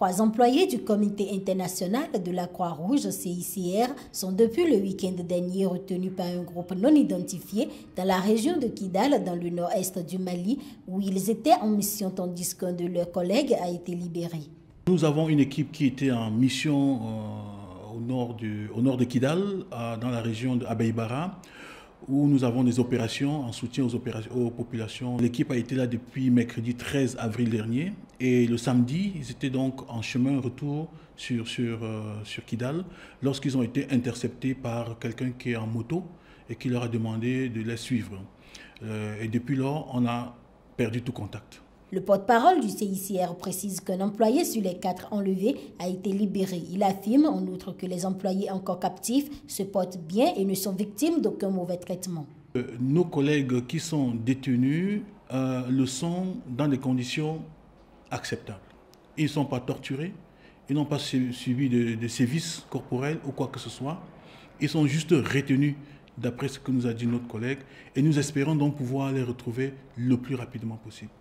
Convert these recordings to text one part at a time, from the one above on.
3 employés du Comité international de la Croix-Rouge CICR sont depuis le week-end dernier retenus par un groupe non identifié dans la région de Kidal, dans le nord-est du Mali, où ils étaient en mission tandis qu'un de leurs collègues a été libéré. Nous avons une équipe qui était en mission au nord de Kidal, dans la région d'Abeibara, où nous avons des opérations en soutien aux populations. L'équipe a été là depuis mercredi 13 avril dernier et le samedi, ils étaient donc en chemin retour sur Kidal lorsqu'ils ont été interceptés par quelqu'un qui est en moto et qui leur a demandé de les suivre. Et depuis lors, on a perdu tout contact. Le porte-parole du CICR précise qu'un employé sur les 4 enlevés a été libéré. Il affirme en outre que les employés encore captifs se portent bien et ne sont victimes d'aucun mauvais traitement. Nos collègues qui sont détenus le sont dans des conditions acceptables. Ils ne sont pas torturés, ils n'ont pas subi de sévices corporels ou quoi que ce soit. Ils sont juste retenus d'après ce que nous a dit notre collègue et nous espérons donc pouvoir les retrouver le plus rapidement possible.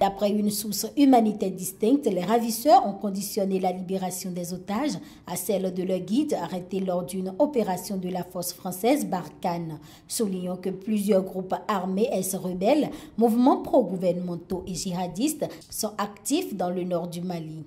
D'après une source humanitaire distincte, les ravisseurs ont conditionné la libération des otages à celle de leur guide arrêté lors d'une opération de la force française Barkhane. Soulignons que plusieurs groupes armés ex-rebelles, mouvements pro-gouvernementaux et djihadistes sont actifs dans le nord du Mali.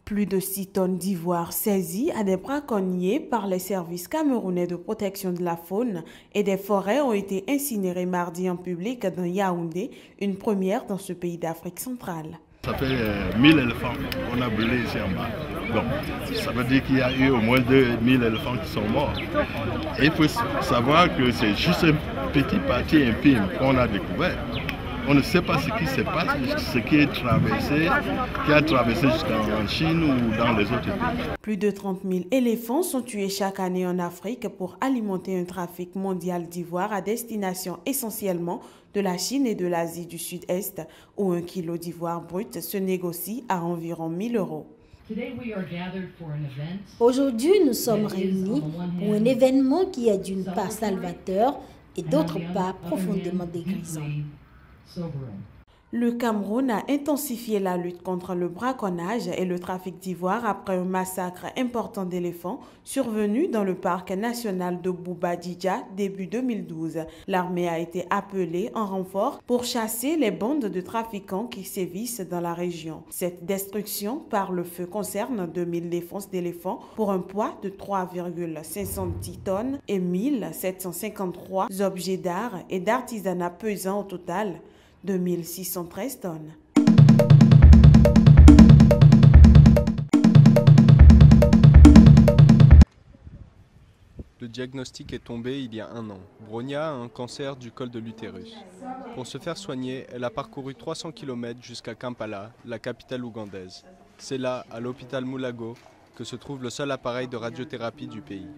Plus de 6 tonnes d'ivoire saisies à des braconniers par les services camerounais de protection de la faune et des forêts ont été incinérées mardi en public dans Yaoundé, une première dans ce pays d'Afrique centrale. Ça fait 1000 éléphants qu'on a brûlés ici en bas. Donc, ça veut dire qu'il y a eu au moins 2000 éléphants qui sont morts. Et il faut savoir que c'est juste une petite partie infime qu'on a découvert. On ne sait pas ce qui se passe, ce qui a traversé jusqu'en Chine ou dans les autres pays. Plus de 30 000 éléphants sont tués chaque année en Afrique pour alimenter un trafic mondial d'ivoire à destination essentiellement de la Chine et de l'Asie du Sud-Est, où 1 kilo d'ivoire brut se négocie à environ 1 000 €. Aujourd'hui, nous sommes réunis pour un événement qui est d'une part salvateur et d'autre part profondément dégrisant. Le Cameroun a intensifié la lutte contre le braconnage et le trafic d'ivoire après un massacre important d'éléphants survenu dans le parc national de Bouba-Djidja début 2012. L'armée a été appelée en renfort pour chasser les bandes de trafiquants qui sévissent dans la région. Cette destruction par le feu concerne 2000 défenses d'éléphants pour un poids de 3,510 tonnes et 1753 objets d'art et d'artisanat pesant au total 2613 tonnes. Le diagnostic est tombé il y a 1 an. Bronia a un cancer du col de l'utérus. Pour se faire soigner, elle a parcouru 300 km jusqu'à Kampala, la capitale ougandaise. C'est là, à l'hôpital Moulago, que se trouve le seul appareil de radiothérapie du pays.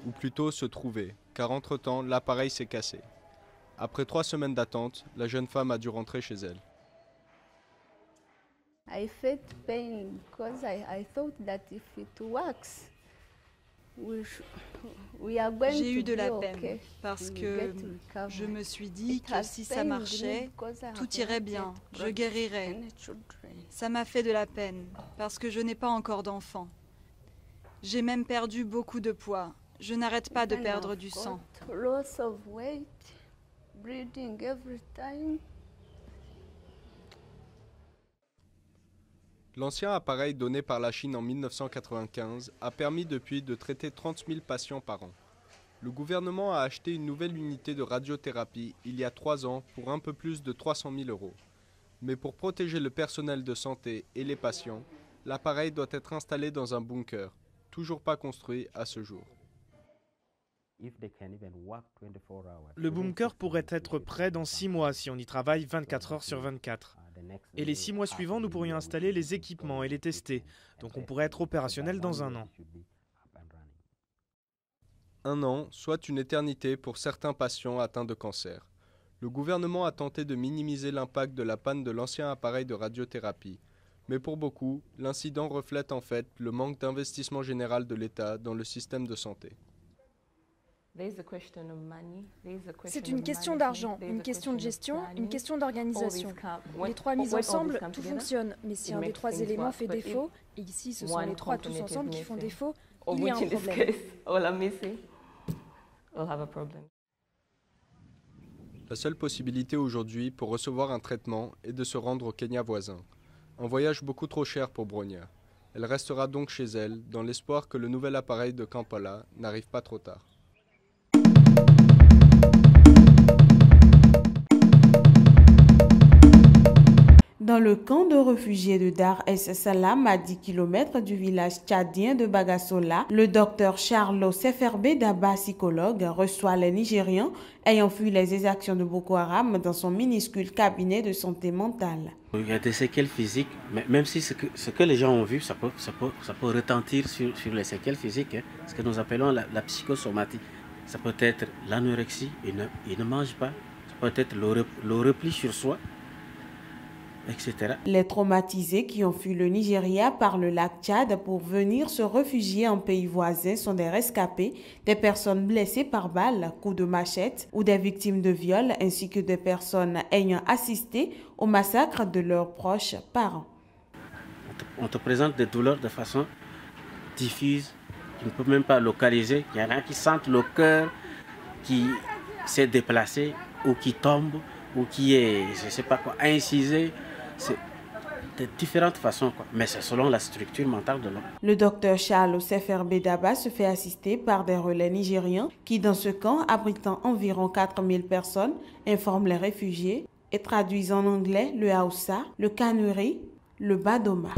Ou plutôt se trouvait, car entre-temps, l'appareil s'est cassé. Après 3 semaines d'attente, la jeune femme a dû rentrer chez elle. I felt pain because I thought that if it works, j'ai eu de la peine parce que je me suis dit que si ça marchait, tout irait bien, je guérirais. Ça m'a fait de la peine parce que je n'ai pas encore d'enfant. J'ai même perdu beaucoup de poids. Je n'arrête pas de perdre du sang. L'ancien appareil donné par la Chine en 1995 a permis depuis de traiter 30 000 patients par an. Le gouvernement a acheté une nouvelle unité de radiothérapie il y a 3 ans pour un peu plus de 300 000 €. Mais pour protéger le personnel de santé et les patients, l'appareil doit être installé dans un bunker, toujours pas construit à ce jour. Le bunker pourrait être prêt dans 6 mois si on y travaille 24 heures sur 24. Et les 6 mois suivants, nous pourrions installer les équipements et les tester. Donc on pourrait être opérationnel dans 1 an. 1 an, soit une éternité pour certains patients atteints de cancer. Le gouvernement a tenté de minimiser l'impact de la panne de l'ancien appareil de radiothérapie. Mais pour beaucoup, l'incident reflète en fait le manque d'investissement général de l'État dans le système de santé. C'est une question d'argent, une question de gestion, une question d'organisation. Les trois mis ensemble, tout fonctionne. Mais si un des trois éléments fait défaut, et ici ce sont les trois tous ensemble qui font défaut, il y a un problème. La seule possibilité aujourd'hui pour recevoir un traitement est de se rendre au Kenya voisin. Un voyage beaucoup trop cher pour Bronya. Elle restera donc chez elle, dans l'espoir que le nouvel appareil de Kampala n'arrive pas trop tard. Dans le camp de réfugiés de Dar es Salaam, à 10 km du village tchadien de Bagassola, le docteur Charles Seferbe Daba, psychologue, reçoit les Nigérians ayant fui les exactions de Boko Haram dans son minuscule cabinet de santé mentale. Il y a des séquelles physiques, mais même si ce que les gens ont vu, ça peut retentir sur les séquelles physiques, ce que nous appelons la psychosomatique. Ça peut être l'anorexie, il ne mange pas, ça peut être le repli sur soi, etc. Les traumatisés qui ont fui le Nigeria par le lac Tchad pour venir se réfugier en pays voisins sont des rescapés, des personnes blessées par balles, coups de machette ou des victimes de viol, ainsi que des personnes ayant assisté au massacre de leurs proches parents. On te présente des douleurs de façon diffuse, tu ne peux même pas localiser. Il y en a qui sentent le cœur qui s'est déplacé ou qui tombe ou qui est, je ne sais pas quoi, incisé. C'est de différentes façons, mais c'est selon la structure mentale de l'homme. Le docteur Charles Seferbe Daba se fait assister par des relais nigériens qui, dans ce camp abritant environ 4000 personnes, informent les réfugiés et traduisent en anglais le Hausa, le Kanuri, le Badoma.